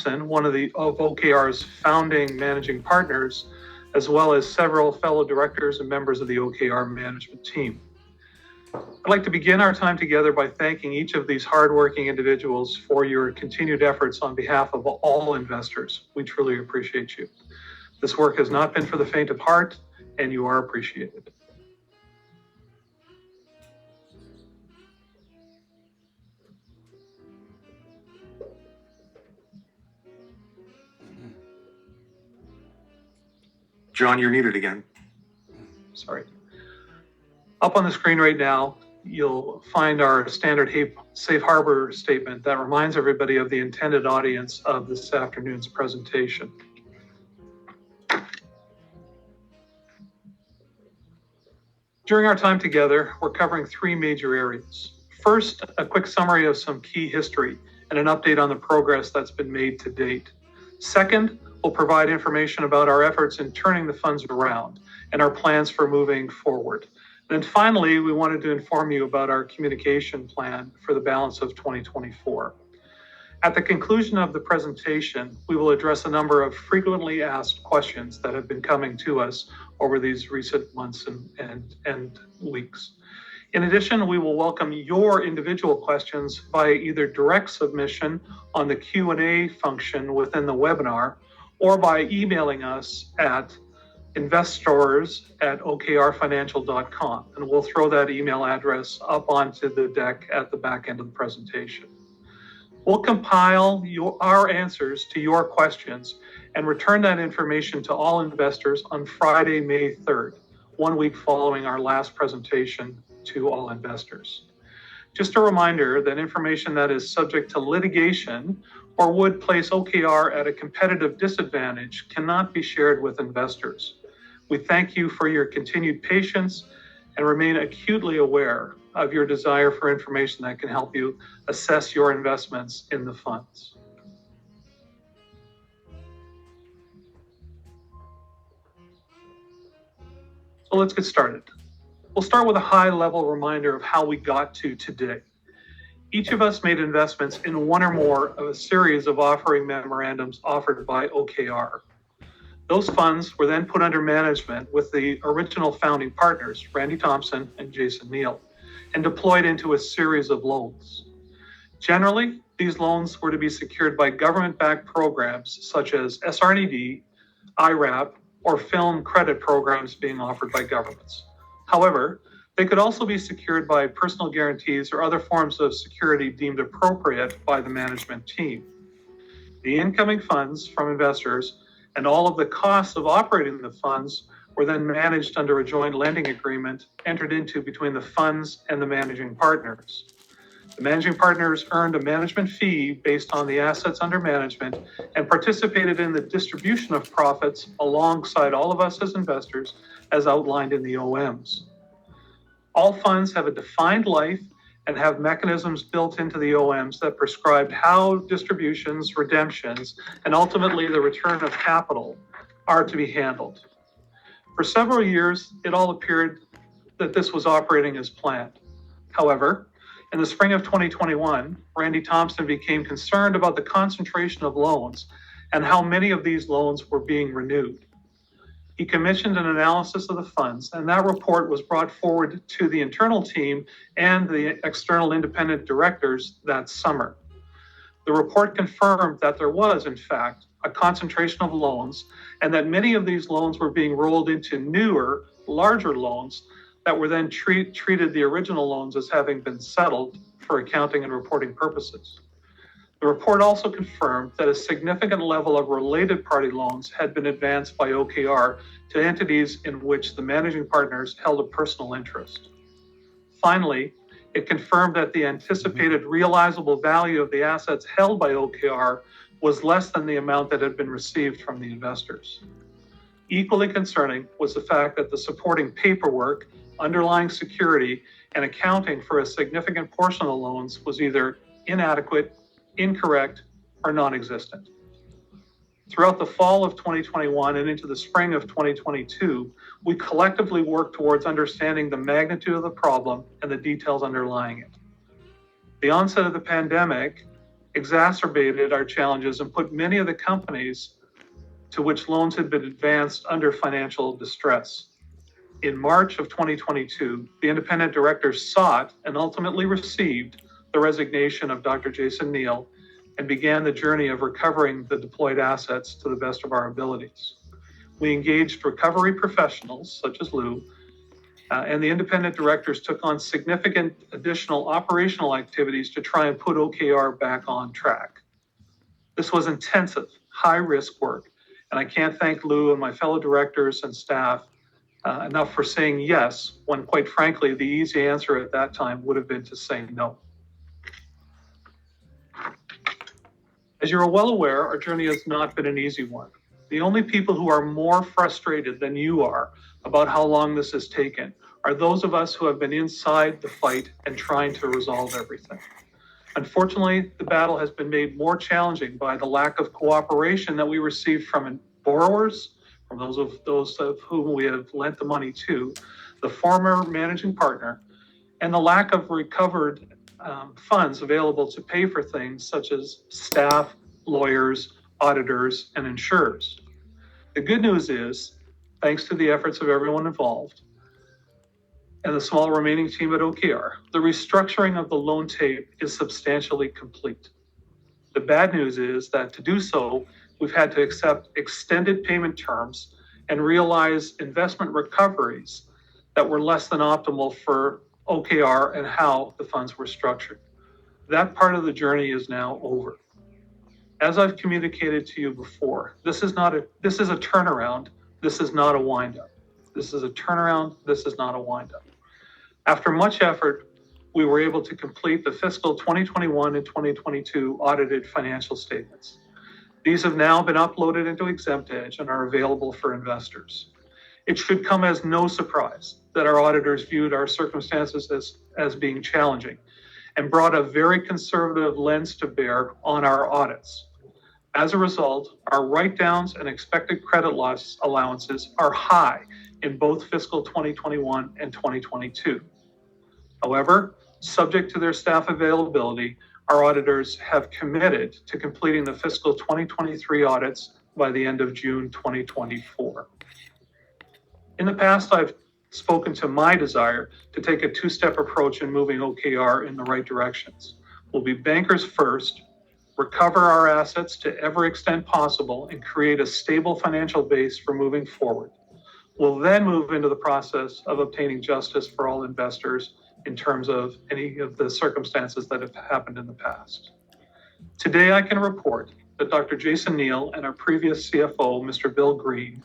one of OKR's founding managing partners, as well as several fellow directors and members of the OKR management team. I'd like to begin our time together by thanking each of these hardworking individuals for your continued efforts on behalf of all investors. We truly appreciate you. This work has not been for the faint of heart, and you are appreciated. John, you're muted again. Sorry. Up on the screen right now, you'll find our standard safe harbor statement that reminds everybody of the intended audience of this afternoon's presentation. During our time together, we're covering three major areas. First, a quick summary of some key history and an update on the progress that's been made to date. Second, we'll provide information about our efforts in turning the funds around and our plans for moving forward. And then finally, we wanted to inform you about our communication plan for the balance of 2024. At the conclusion of the presentation, we will address a number of frequently asked questions that have been coming to us over these recent months and weeks. In addition, we will welcome your individual questions via either direct submission on the Q&A function within the webinar or by emailing us at investors@okrfinancial.com, and we'll throw that email address up onto the deck at the back end of the presentation. We'll compile our answers to your questions and return that information to all investors on Friday, May 3rd, 1 week following our last presentation to all investors. Just a reminder that information that is subject to litigation or would place OKR at a competitive disadvantage cannot be shared with investors. We thank you for your continued patience and remain acutely aware of your desire for information that can help you assess your investments in the funds. So let's get started. We'll start with a high-level reminder of how we got to today. Each of us made investments in one or more of a series of offering memorandums offered by OKR. Those funds were then put under management with the original founding partners, Randy Thompson and Jason Neal, and deployed into a series of loans. Generally, these loans were to be secured by government-backed programs such as SR&ED, IRAP, or film credit programs being offered by governments. However, they could also be secured by personal guarantees or other forms of security deemed appropriate by the management team. The incoming funds from investors and all of the costs of operating the funds were then managed under a joint lending agreement entered into between the funds and the managing partners. The managing partners earned a management fee based on the assets under management and participated in the distribution of profits alongside all of us as investors, as outlined in the OMs. All funds have a defined life and have mechanisms built into the OMs that prescribe how distributions, redemptions, and ultimately the return of capital are to be handled. For several years, it all appeared that this was operating as planned. However, in the spring of 2021, Randy Thompson became concerned about the concentration of loans and how many of these loans were being renewed. He commissioned an analysis of the funds, and that report was brought forward to the internal team and the external independent directors that summer. The report confirmed that there was, in fact, a concentration of loans, and that many of these loans were being rolled into newer, larger loans that were then treated the original loans as having been settled for accounting and reporting purposes. The report also confirmed that a significant level of related party loans had been advanced by OKR to entities in which the managing partners held a personal interest. Finally, it confirmed that the anticipated realizable value of the assets held by OKR was less than the amount that had been received from the investors. Equally concerning was the fact that the supporting paperwork, underlying security, and accounting for a significant portion of the loans was either inadequate, incorrect, or non-existent. Throughout the fall of 2021 and into the spring of 2022, we collectively worked towards understanding the magnitude of the problem and the details underlying it. The onset of the pandemic exacerbated our challenges and put many of the companies to which loans had been advanced under financial distress. In March of 2022, the independent directors sought and ultimately received the resignation of Dr. Jason Neal and began the journey of recovering the deployed assets to the best of our abilities. We engaged recovery professionals such as Lou, and the independent directors took on significant additional operational activities to try and put OKR back on track. This was intensive, high-risk work, and I can't thank Lou and my fellow directors and staff enough for saying yes, when quite frankly, the easy answer at that time would have been to say no. As you're well aware, our journey has not been an easy one. The only people who are more frustrated than you are about how long this has taken are those of us who have been inside the fight and trying to resolve everything. Unfortunately, the battle has been made more challenging by the lack of cooperation that we received from borrowers, from those of whom we have lent the money to, the former managing partner, and the lack of recovered funds available to pay for things such as staff, lawyers, auditors, and insurers. The good news is, thanks to the efforts of everyone involved and the small remaining team at OKR, the restructuring of the loan tape is substantially complete. The bad news is that to do so, we've had to accept extended payment terms and realize investment recoveries that were less than optimal for OKR and how the funds were structured. That part of the journey is now over. As I've communicated to you before, this is a turnaround. This is not a windup. This is a turnaround. This is not a windup. After much effort, we were able to complete the fiscal 2021 and 2022 audited financial statements. These have now been uploaded into ExemptEdge and are available for investors. It should come as no surprise that our auditors viewed our circumstances as being challenging and brought a very conservative lens to bear on our audits. As a result, our write-downs and expected credit loss allowances are high in both fiscal 2021 and 2022. However, subject to their staff availability, our auditors have committed to completing the fiscal 2023 audits by the end of June 2024. In the past, I've spoken to my desire to take a two-step approach in moving OKR in the right directions. We'll be bankers first, recover our assets to every extent possible, and create a stable financial base for moving forward. We'll then move into the process of obtaining justice for all investors in terms of any of the circumstances that have happened in the past. Today, I can report that Dr. Jason Neal and our previous CFO, Mr. Bill Green,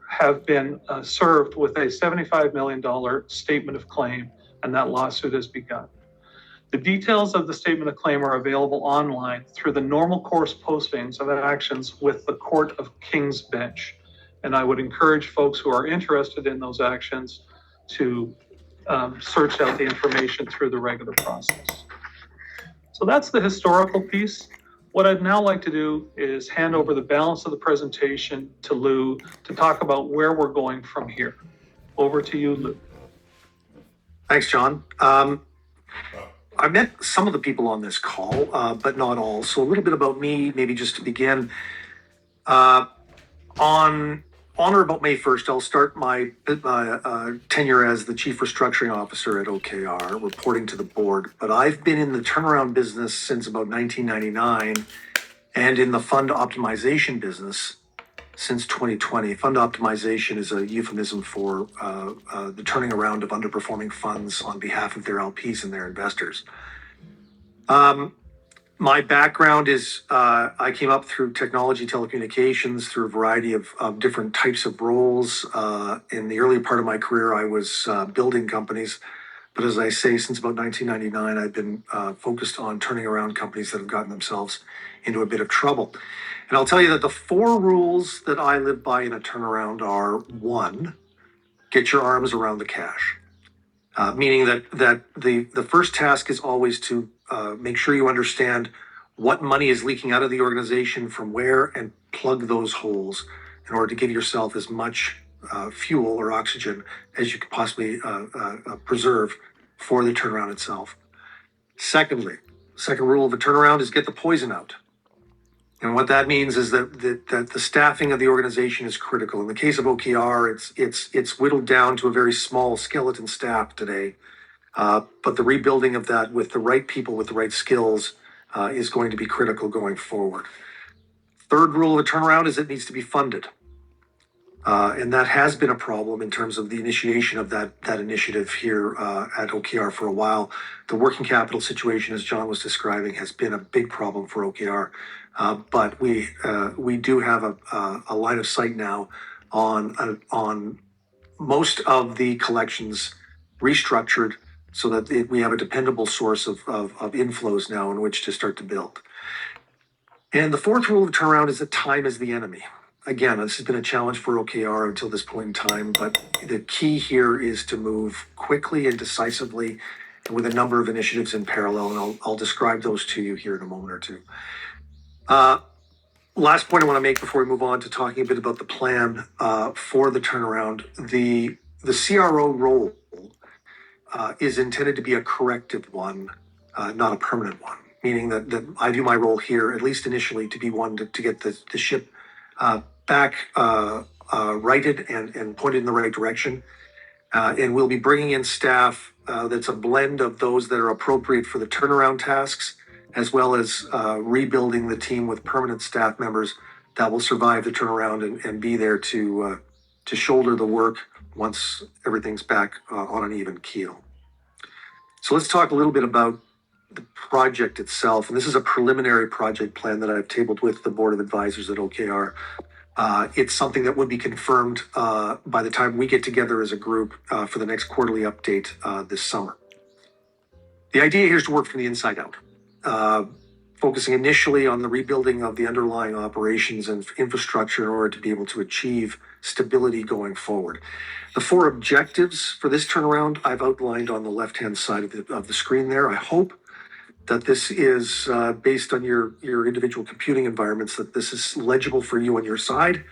have been served with a $75 million statement of claim, and that lawsuit has begun. The details of the statement of claim are available online through the normal course postings of actions with the Court of King's Bench. And I would encourage folks who are interested in those actions to search out the information through the regular process. So that's the historical piece. What I'd now like to do is hand over the balance of the presentation to Lou to talk about where we're going from here. Over to you, Lou. Thanks, John. I met some of the people on this call, but not all. So a little bit about me, maybe just to begin. On or about May 1st, I'll start my tenure as the Chief Restructuring Officer at OKR, reporting to the board. But I've been in the turnaround business since about 1999 and in the fund optimization business since 2020. Fund optimization is a euphemism for the turning around of underperforming funds on behalf of their LPs and their investors. My background is I came up through technology, telecommunications, through a variety of different types of roles. In the early part of my career, I was building companies. But as I say, since about 1999, I've been focused on turning around companies that have gotten themselves into a bit of trouble. And I'll tell you that the 4 rules that I live by in a turnaround are: 1, get your arms around the cash. Meaning that the first task is always to make sure you understand what money is leaking out of the organization from where, and plug those holes in order to give yourself as much fuel or oxygen as you could possibly preserve for the turnaround itself. Secondly, Second rule of a turnaround is get the poison out. And what that means is that the staffing of the organization is critical. In the case of OKR, it's whittled down to a very small skeleton staff today. But the rebuilding of that with the right people with the right skills is going to be critical going forward. Third rule of a turnaround is it needs to be funded. And that has been a problem in terms of the initiation of that initiative here at OKR for a while. The working capital situation, as John was describing, has been a big problem for OKR. But we do have a line of sight now on most of the collections restructured so that we have a dependable source of inflows now in which to start to build. And the fourth rule of turnaround is that time is the enemy. Again, this has been a challenge for OKR until this point in time, but the key here is to move quickly and decisively and with a number of initiatives in parallel, and I'll describe those to you here in a moment or two. Last point I want to make before we move on to talking a bit about the plan for the turnaround. The CRO role is intended to be a corrective one, not a permanent one, meaning that I view my role here, at least initially, to be one to get the ship back righted and pointed in the right direction. And we'll be bringing in staff that's a blend of those that are appropriate for the turnaround tasks, as well as rebuilding the team with permanent staff members that will survive the turnaround and be there to shoulder the work once everything's back on an even keel. So let's talk a little bit about the project itself. And this is a preliminary project plan that I've tabled with the board of advisors at OKR. It's something that would be confirmed by the time we get together as a group for the next quarterly update this summer. The idea here is to work from the inside out, focusing initially on the rebuilding of the underlying operations and infrastructure in order to be able to achieve stability going forward. The four objectives for this turnaround I've outlined on the left-hand side of the screen there. I hope that this is based on your individual computing environments, that this is legible for you on your side.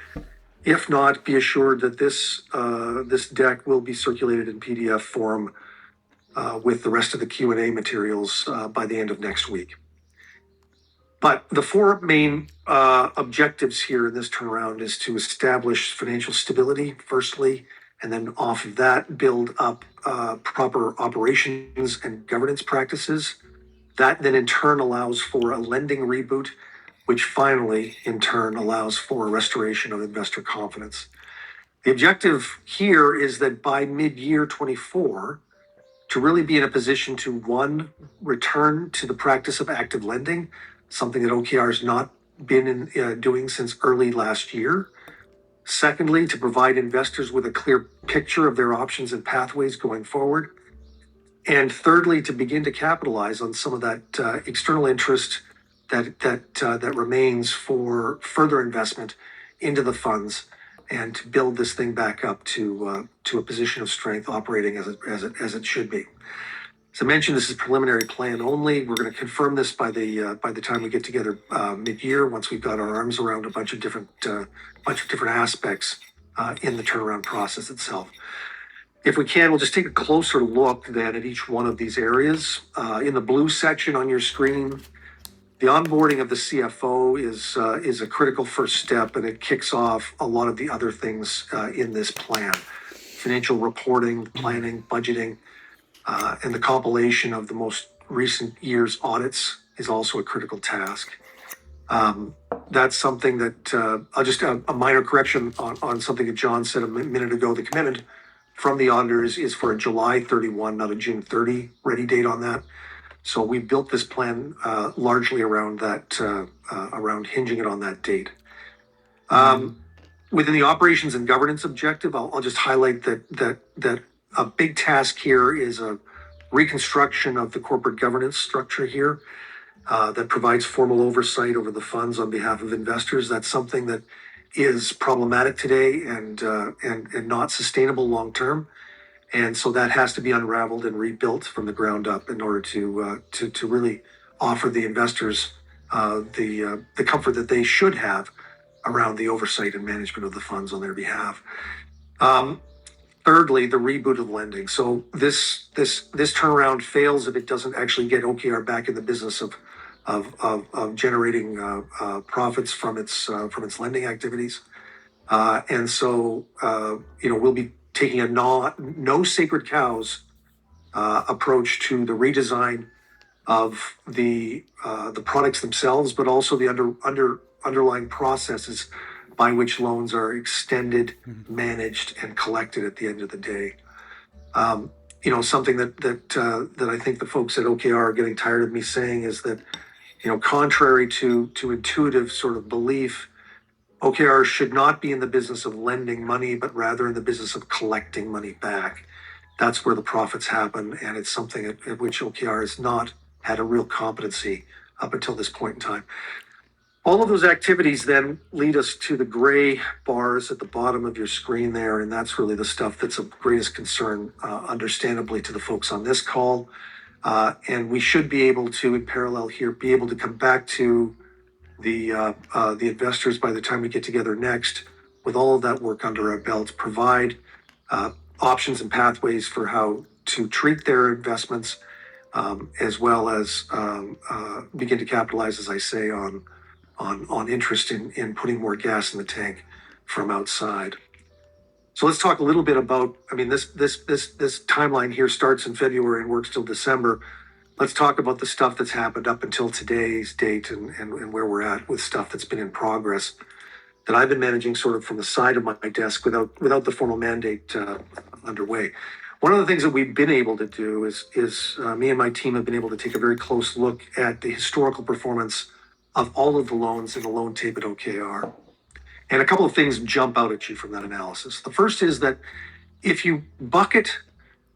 If not, be assured that this deck will be circulated in PDF form with the rest of the Q&A materials by the end of next week. But the four main objectives here in this turnaround is to establish financial stability, firstly, and then off of that, build up proper operations and governance practices. That then in turn allows for a lending reboot, which finally in turn allows for a restoration of investor confidence. The objective here is that by mid-year 24, to really be in a position to, one, return to the practice of active lending, something that OKR has not been doing since early last year. Secondly, to provide investors with a clear picture of their options and pathways going forward. And thirdly, to begin to capitalize on some of that external interest that remains for further investment into the funds and to build this thing back up to a position of strength, operating as it should be. As I mentioned, this is preliminary plan only. We're going to confirm this by the time we get together mid-year, once we've got our arms around a bunch of different aspects in the turnaround process itself. If we can, we'll just take a closer look then at each one of these areas. In the blue section on your screen, the onboarding of the CFO is a critical first step, and it kicks off a lot of the other things in this plan. Financial reporting, planning, budgeting, and the compilation of the most recent year's audits is also a critical task. That's something that I'll just a minor correction on something that John said a minute ago. The commitment from the auditors is for a July 31, not a June 30 ready date on that. So we built this plan largely around that, around hinging it on that date. Within the operations and governance objective, I'll just highlight that a big task here is a reconstruction of the corporate governance structure here that provides formal oversight over the funds on behalf of investors. That's something that is problematic today and not sustainable long term. And so that has to be unraveled and rebuilt from the ground up in order to really offer the investors the comfort that they should have around the oversight and management of the funds on their behalf. thirdly, the reboot of lending. So this turnaround fails if it doesn't actually get OKR back in the business of generating profits from its lending activities. And so we'll be taking a no sacred cows approach to the redesign of the products themselves, but also the underlying processes by which loans are extended, managed, and collected at the end of the day. Something that I think the folks at OKR are getting tired of me saying is that, contrary to intuitive sort of belief, OKR should not be in the business of lending money, but rather in the business of collecting money back. That's where the profits happen, and it's something at which OKR has not had a real competency up until this point in time. All of those activities then lead us to the gray bars at the bottom of your screen there, and that's really the stuff that's of greatest concern, understandably, to the folks on this call. And we should be able to, in parallel here, be able to come back to the investors by the time we get together next, with all of that work under our belts, provide options and pathways for how to treat their investments, as well as begin to capitalize, as I say, on interest in putting more gas in the tank from outside. So let's talk a little bit about, this timeline here starts in February and works till December. Let's talk about the stuff that's happened up until today's date and where we're at with stuff that's been in progress that I've been managing sort of from the side of my desk without the formal mandate underway. One of the things that we've been able to do is me and my team have been able to take a very close look at the historical performance of all of the loans in the loan tape at OKR. And a couple of things jump out at you from that analysis. The first is that if you bucket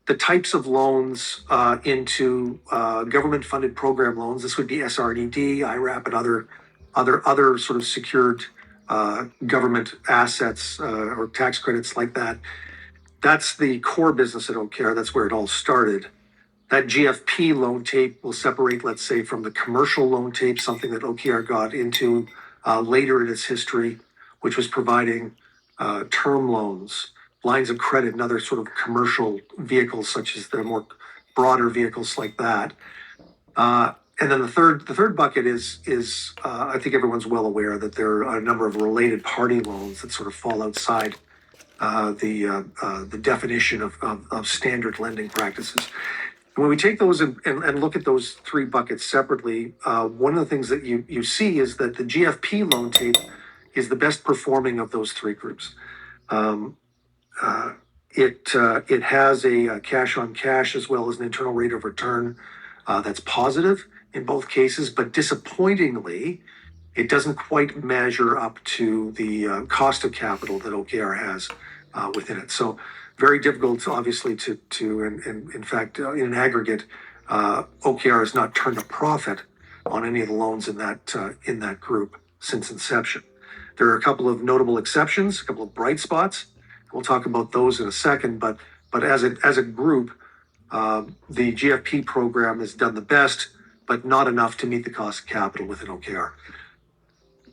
the types of loans into government-funded program loans, this would be SR&ED, IRAP, and other sort of secured government assets or tax credits like that. That's the core business at OKR. That's where it all started. That GFP loan tape will separate, let's say, from the commercial loan tape, something that OKR got into later in its history, which was providing term loans, lines of credit, and other sort of commercial vehicles, such as the more broader vehicles like that. And then the third bucket is I think everyone's well aware that there are a number of related party loans that sort of fall outside the definition of standard lending practices. And when we take those and look at those three buckets separately, one of the things that you see is that the GFP loan tape is the best performing of those three groups. It has a cash on cash as well as an internal rate of return that's positive in both cases, but disappointingly, it doesn't quite measure up to the cost of capital that OKR has within it. So very difficult, obviously, and in fact, in an aggregate, OKR has not turned a profit on any of the loans in that group since inception. There are a couple of notable exceptions, a couple of bright spots. We'll talk about those in a second, but as a group, the GFP program has done the best, but not enough to meet the cost of capital within OKR.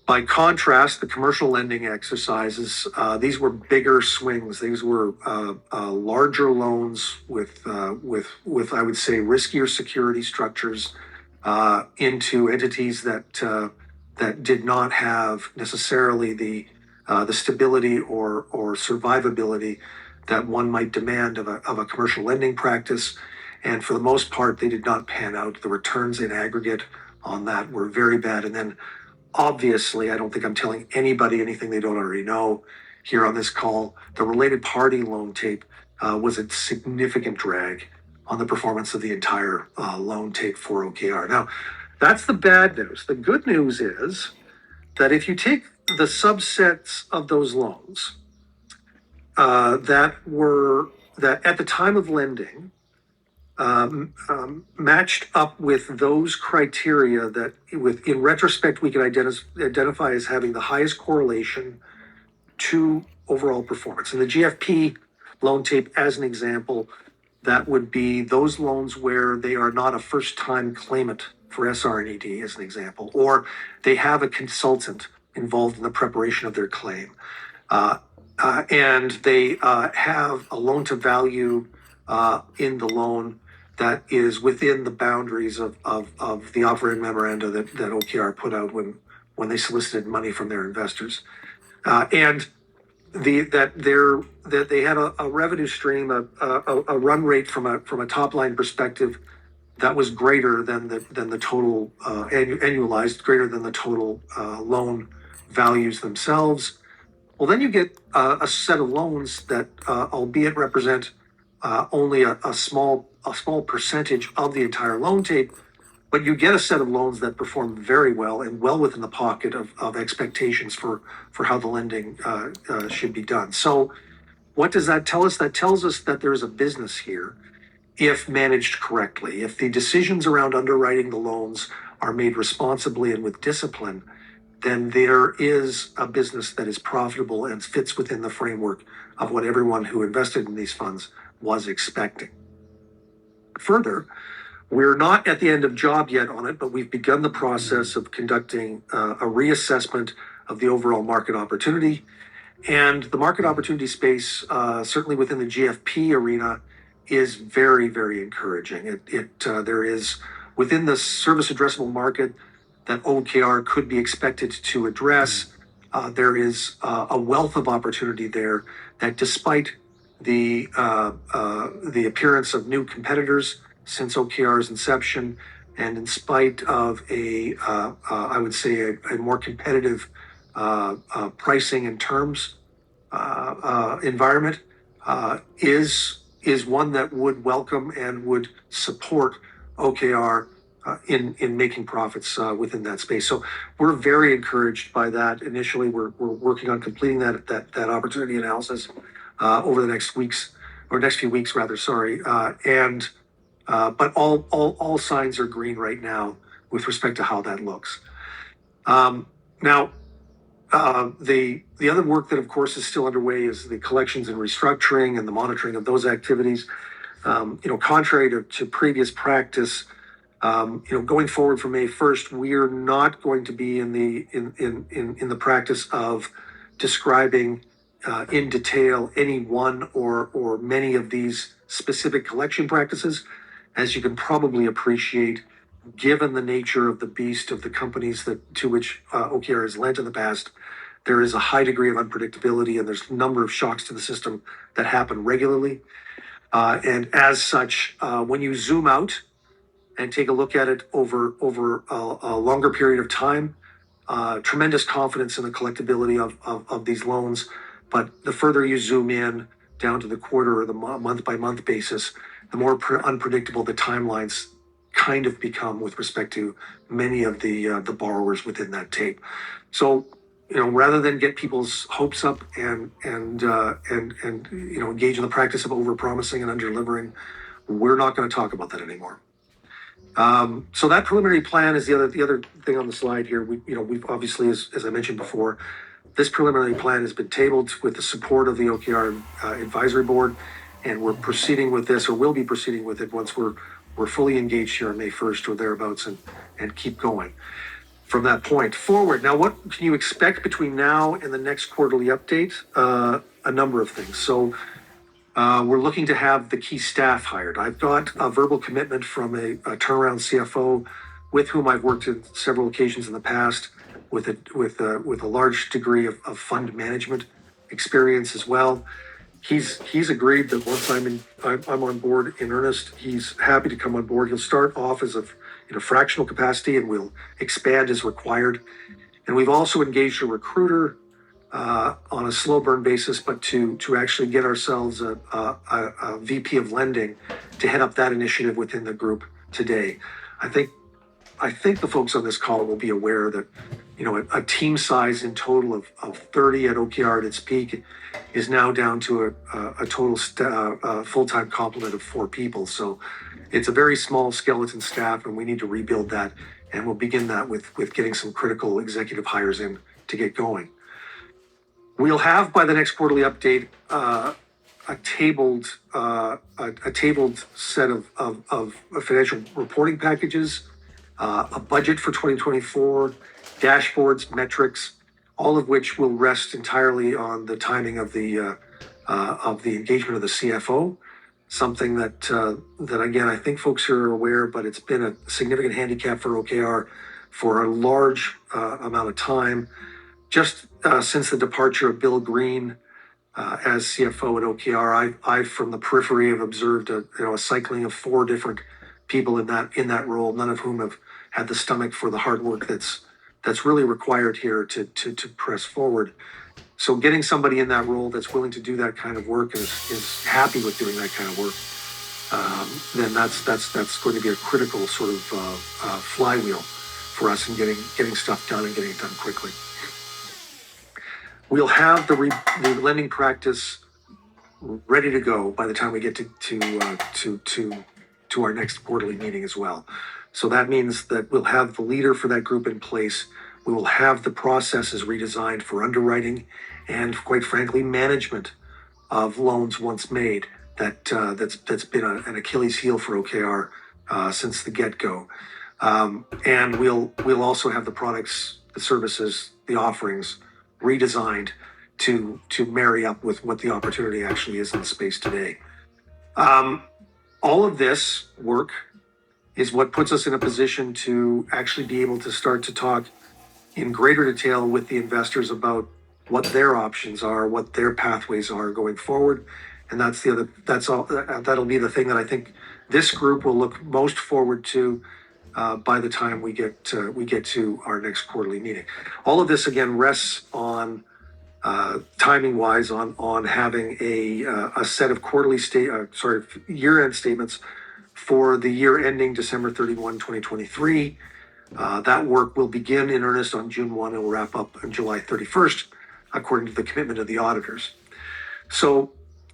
By contrast, the commercial lending exercises, these were bigger swings. These were larger loans with I would say riskier security structures into entities that did not have necessarily the stability or survivability that one might demand of a commercial lending practice. And for the most part, they did not pan out. The returns in aggregate on that were very bad. And then obviously, I don't think I'm telling anybody anything they don't already know here on this call. The related party loan tape was a significant drag on the performance of the entire loan tape for OKR. Now, that's the bad news. The good news is that if you take the subsets of those loans that at the time of lending matched up with those criteria that, in retrospect, we can identify as having the highest correlation to overall performance. And the GFP loan tape, as an example, that would be those loans where they are not a first-time claimant for SR&ED, as an example, or they have a consultant involved in the preparation of their claim. and they have a loan to value in the loan that is within the boundaries of the offering memoranda that OKR put out when they solicited money from their investors. And that they had a revenue stream, a run rate from a top line perspective that was greater than the total annualized, greater than the total loan values themselves. Well, then you get a set of loans that, albeit represent only a small percentage of the entire loan tape, but you get a set of loans that perform very well and well within the pocket of expectations for how the lending should be done. So what does that tell us? That tells us that there is a business here if managed correctly. If the decisions around underwriting the loans are made responsibly and with discipline, then there is a business that is profitable and fits within the framework of what everyone who invested in these funds was expecting. Further, we're not at the end of job yet on it, but we've begun the process of conducting a reassessment of the overall market opportunity. And the market opportunity space, certainly within the GFP arena, is very, very encouraging. There is, within the service addressable market that OKR could be expected to address, there is a wealth of opportunity there that, despite the appearance of new competitors since OKR's inception, and in spite of I would say a more competitive pricing and terms environment, is one that would welcome and would support OKR in making profits within that space. So we're very encouraged by that. Initially, we're working on completing that opportunity analysis over the next few weeks rather. Sorry, but all signs are green right now with respect to how that looks. Now, the other work that, of course, is still underway is the collections and restructuring and the monitoring of those activities. Contrary to previous practice, going forward from May 1st, we are not going to be in the practice of describing in detail any one or many of these specific collection practices. As you can probably appreciate, given the nature of the beast of the companies to which OKR has lent in the past, there is a high degree of unpredictability, and there's a number of shocks to the system that happen regularly. And as such, when you zoom out and take a look at it over a longer period of time, tremendous confidence in the collectability of these loans. But the further you zoom in down to the quarter or the month by month basis, the more unpredictable the timelines kind of become with respect to many of the borrowers within that tape. So, rather than get people's hopes up and engage in the practice of overpromising and under-delivering, we're not going to talk about that anymore. So that preliminary plan is the other thing on the slide here. We've obviously, as I mentioned before, this preliminary plan has been tabled with the support of the OKR advisory board, and we're proceeding with this, or will be proceeding with it once we're fully engaged here on May 1st or thereabouts, and keep going from that point forward. Now, what can you expect between now and the next quarterly update? A number of things. So we're looking to have the key staff hired. I've got a verbal commitment from a turnaround CFO with whom I've worked on several occasions in the past, with a large degree of fund management experience as well. He's agreed that once I'm on board in earnest, he's happy to come on board. He'll start off as in a fractional capacity, and we'll expand as required. And we've also engaged a recruiter on a slow burn basis, but to actually get ourselves a VP of lending to head up that initiative within the group today. I think the folks on this call will be aware that a team size in total of 30 at OKR at its peak is now down to a total full-time complement of 4 people. So it's a very small skeleton staff, and we need to rebuild that. And we'll begin that with getting some critical executive hires in to get going. We'll have by the next quarterly update a tabled set of financial reporting packages, a budget for 2024, dashboards, metrics. all of which will rest entirely on the timing of the engagement of the CFO. Something that again, I think folks are aware, but it's been a significant handicap for OKR for a large amount of time. Just since the departure of Bill Green as CFO at OKR, I from the periphery have observed a cycling of 4 different people in that role, none of whom have had the stomach for the hard work that's really required here to press forward. So getting somebody in that role that's willing to do that kind of work and is happy with doing that kind of work, then that's going to be a critical sort of flywheel for us in getting stuff done and getting it done quickly. We'll have the lending practice ready to go by the time we get to our next quarterly meeting as well. So that means that we'll have the leader for that group in place. We will have the processes redesigned for underwriting and, quite frankly, management of loans once made. That's been an Achilles heel for OKR since the get-go. And we'll also have the products, the services, the offerings redesigned to marry up with what the opportunity actually is in the space today. All of this work is what puts us in a position to actually be able to start to talk in greater detail with the investors about what their options are, what their pathways are going forward. And that'll be the thing that I think this group will look most forward to by the time we get to our next quarterly meeting. All of this again rests on timing wise on having a set of year-end statements for the year ending December 31, 2023. That work will begin in earnest on June 1 and will wrap up on July 31st, according to the commitment of the auditors. So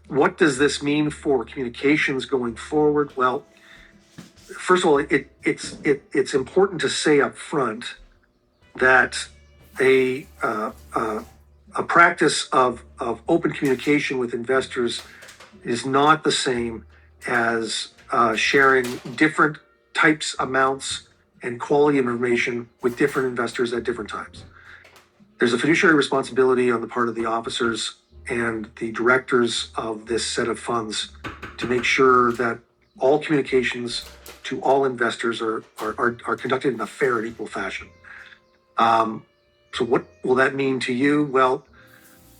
what does this mean for communications going forward? Well, first of all, it's important to say up front that a practice of open communication with investors is not the same as sharing different types, amounts, and quality information with different investors at different times. There's a fiduciary responsibility on the part of the officers and the directors of this set of funds to make sure that all communications to all investors are conducted in a fair and equal fashion. So what will that mean to you? Well,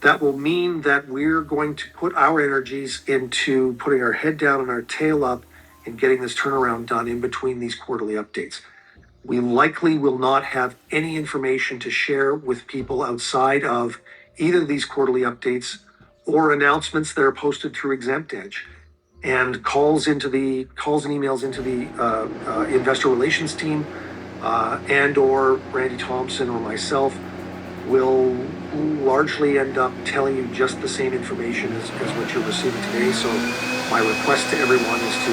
that will mean that we're going to put our energies into putting our head down and our tail up and getting this turnaround done in between these quarterly updates. We likely will not have any information to share with people outside of either these quarterly updates or announcements that are posted through Exempt Edge, and calls and emails into the investor relations team, and or Randy Thompson or myself will largely end up telling you just the same information as what you're receiving today. So my request to everyone is to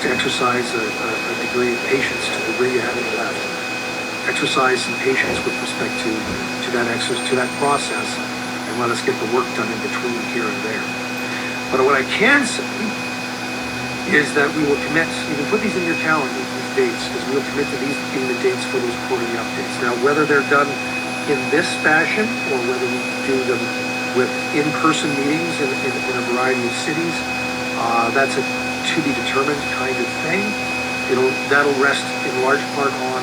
exercise a degree of patience to the degree you have any left. Exercise some patience with respect to that process, and let us get the work done in between here and there. But what I can say is that we will commit, you can put these in your calendar, these dates, because we'll commit to these being the dates for those quarterly updates. Now, whether they're done in this fashion or whether we do them with in-person meetings in a variety of cities, that's a to be determined kind of thing. That'll rest in large part on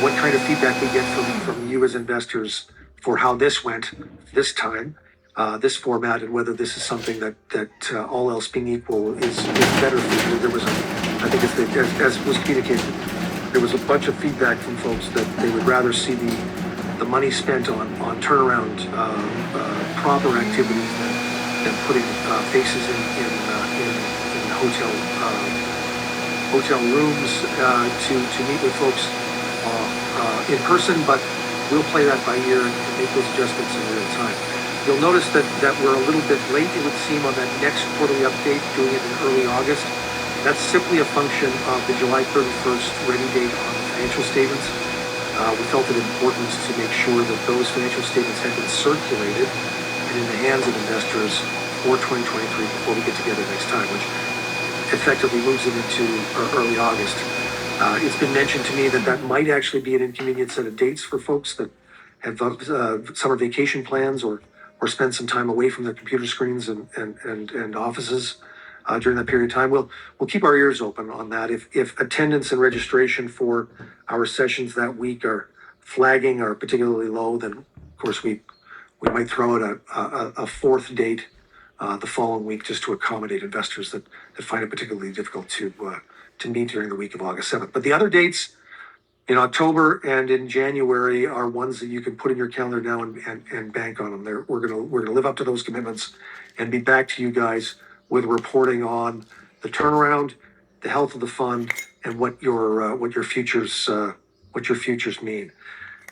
what kind of feedback we get from you as investors for how this went this time, this format, and whether this is something that all else being equal is better for you. There was I think as was communicated, there was a bunch of feedback from folks that they would rather see the money spent on turnaround proper activities than putting faces in hotel rooms to meet with folks in person, but we'll play that by ear and make those adjustments in real time. You'll notice that we're a little bit late, it would seem, on that next quarterly update, doing it in early August. That's simply a function of the July 31st ready date on the financial statements. We felt it important to make sure that those financial statements had been circulated and in the hands of investors for 2023 before we get together next time, which effectively moves it into early August. It's been mentioned to me that might actually be an inconvenient set of dates for folks, that have summer vacation plans or spend some time away from their computer screens and offices during that period of time. We'll keep our ears open on that. If attendance and registration for our sessions that week are flagging or particularly low, then of course we might throw out a fourth date the following week just to accommodate investors that find it particularly difficult to meet during the week of August 7th. But the other dates in October and in January are ones that you can put in your calendar now and bank on them. We're gonna live up to those commitments and be back to you guys with reporting on the turnaround, the health of the fund, and what your futures mean.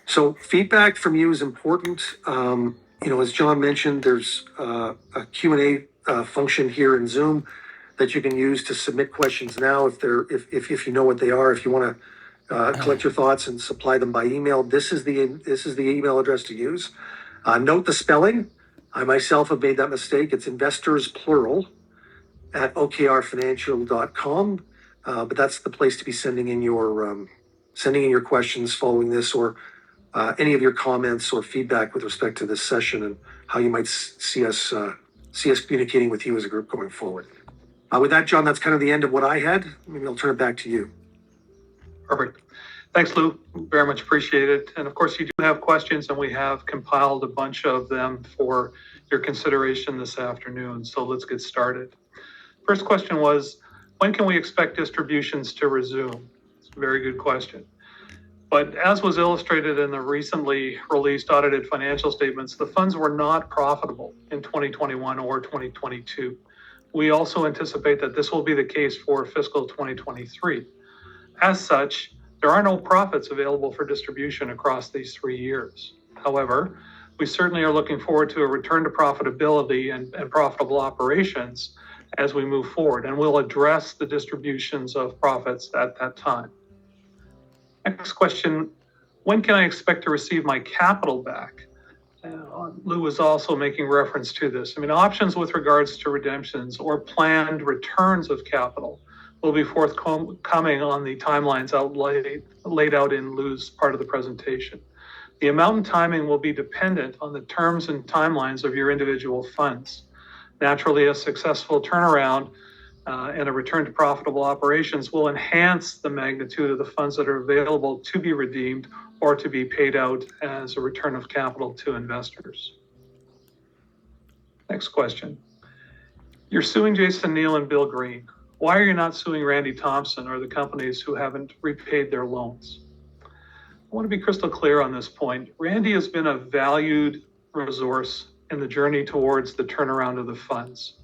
So feedback from you is important. As John mentioned, there's a Q&A function here in Zoom that you can use to submit questions now if you know what they are. If you want to collect your thoughts and supply them by email, this is the email address to use. Note the spelling. I myself have made that mistake. It's investors plural at okrfinancial.com. But that's the place to be sending in your questions following this, or any of your comments or feedback with respect to this session and how you might see us communicating with you as a group going forward. With that, John, that's kind of the end of what I had. Maybe I'll turn it back to you. Perfect. Thanks, Lou. Very much appreciated. And of course, you do have questions, and we have compiled a bunch of them for your consideration this afternoon. So let's get started. First question was, when can we expect distributions to resume? It's a very good question. But as was illustrated in the recently released audited financial statements, the funds were not profitable in 2021 or 2022. We also anticipate that this will be the case for fiscal 2023. As such, there are no profits available for distribution across these 3 years. However, we certainly are looking forward to a return to profitability and profitable operations as we move forward, and we'll address the distributions of profits at that time. Next question, when can I expect to receive my capital back? Lou was also making reference to this. Options with regards to redemptions or planned returns of capital will be forthcoming on the timelines laid out in Lou's part of the presentation. The amount and timing will be dependent on the terms and timelines of your individual funds. Naturally, a successful turnaround and a return to profitable operations will enhance the magnitude of the funds that are available to be redeemed or to be paid out as a return of capital to investors. Next question. You're suing Jason Neal and Bill Green. Why are you not suing Randy Thompson or the companies who haven't repaid their loans? I want to be crystal clear on this point. Randy has been a valued resource in the journey towards the turnaround of the funds.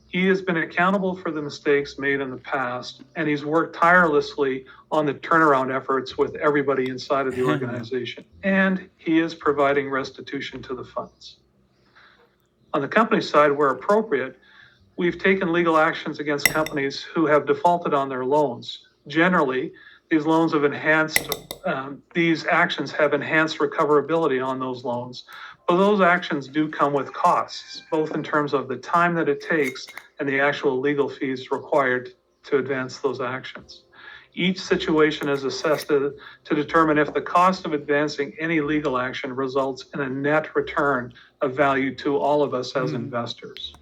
He has been accountable for the mistakes made in the past, and he's worked tirelessly on the turnaround efforts with everybody inside of the organization, and he is providing restitution to the funds. On the company side, where appropriate, we've taken legal actions against companies who have defaulted on their loans. Generally, these actions have enhanced recoverability on those loans. But those actions do come with costs, both in terms of the time that it takes and the actual legal fees required to advance those actions. Each situation is assessed to determine if the cost of advancing any legal action results in a net return of value to all of us as investors.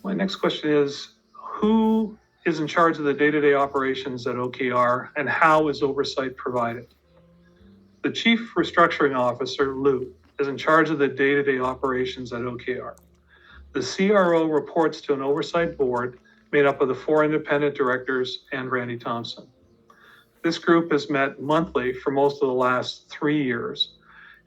My next question is, who is in charge of the day-to-day operations at OKR, and how is oversight provided? The Chief Restructuring Officer, Lou, is in charge of the day-to-day operations at OKR. The CRO reports to an oversight board made up of the 4 independent directors and Randy Thompson. This group has met monthly for most of the last 3 years,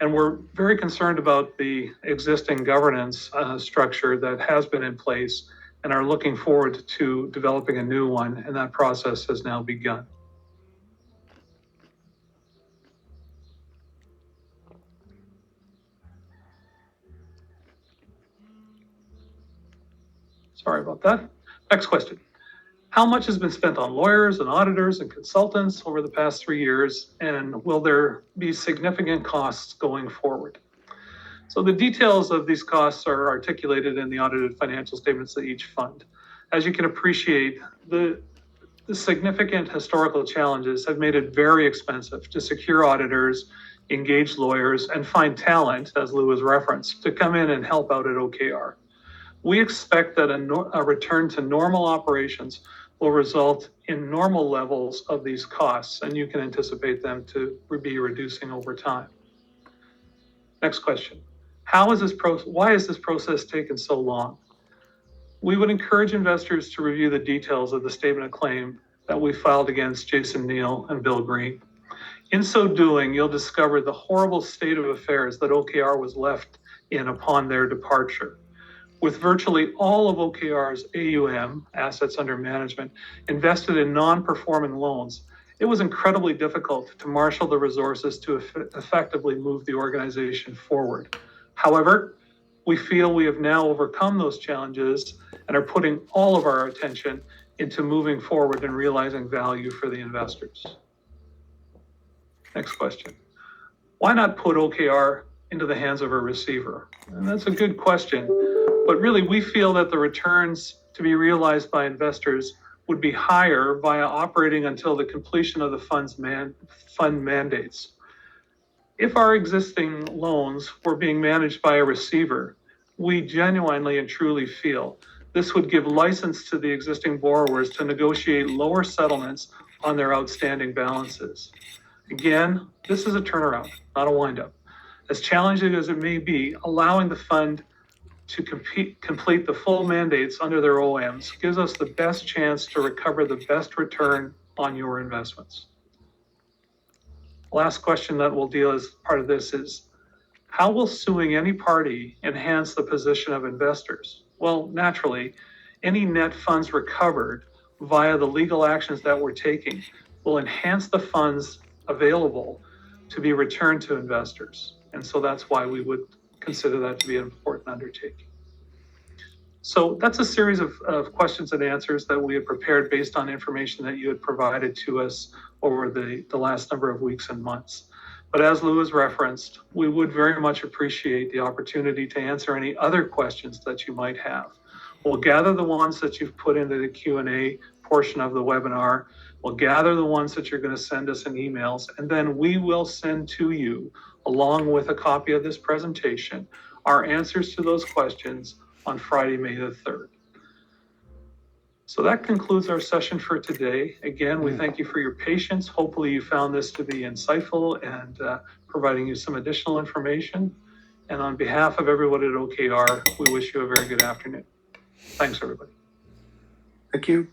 and we're very concerned about the existing governance structure that has been in place and are looking forward to developing a new one, and that process has now begun. Sorry about that. Next question. How much has been spent on lawyers and auditors and consultants over the past 3 years, and will there be significant costs going forward? So the details of these costs are articulated in the audited financial statements of each fund. As you can appreciate, the significant historical challenges have made it very expensive to secure auditors engage lawyers, and find talent, as Lou has referenced, to come in and help out at OKR. We expect that a return to normal operations will result in normal levels of these costs, and you can anticipate them to be reducing over time. Next question. Why has this process taken so long? We would encourage investors to review the details of the statement of claim that we filed against Jason Neal and Bill Green. In so doing, you'll discover the horrible state of affairs that OKR was left in upon their departure. With virtually all of OKR's AUM, assets under management, invested in non-performing loans, it was incredibly difficult to marshal the resources to effectively move the organization forward. However, we feel we have now overcome those challenges and are putting all of our attention into moving forward and realizing value for the investors. Next question. Why not put OKR into the hands of a receiver? And that's a good question, but really we feel that the returns to be realized by investors would be higher via operating until the completion of the fund mandates. If our existing loans were being managed by a receiver, we genuinely and truly feel this would give license to the existing borrowers to negotiate lower settlements on their outstanding balances. Again, this is a turnaround, not a windup. As challenging as it may be, allowing the fund to complete the full mandates under their OMs gives us the best chance to recover the best return on your investments. Last question that we'll deal as part of this is, how will suing any party enhance the position of investors? Well, naturally, any net funds recovered via the legal actions that we're taking will enhance the funds available to be returned to investors. And so that's why we would consider that to be an important undertaking. So that's a series of questions and answers that we had prepared based on information that you had provided to us over the last number of weeks and months. But as Lou has referenced, we would very much appreciate the opportunity to answer any other questions that you might have. We'll gather the ones that you've put into the Q&A portion of the webinar. We'll gather the ones that you're going to send us in emails, and then we will send to you, along with a copy of this presentation, our answers to those questions on Friday, May the 3rd. So that concludes our session for today. Again, we thank you for your patience. Hopefully you found this to be insightful and providing you some additional information. And on behalf of everyone at OKR, we wish you a very good afternoon. Thanks, everybody. Thank you.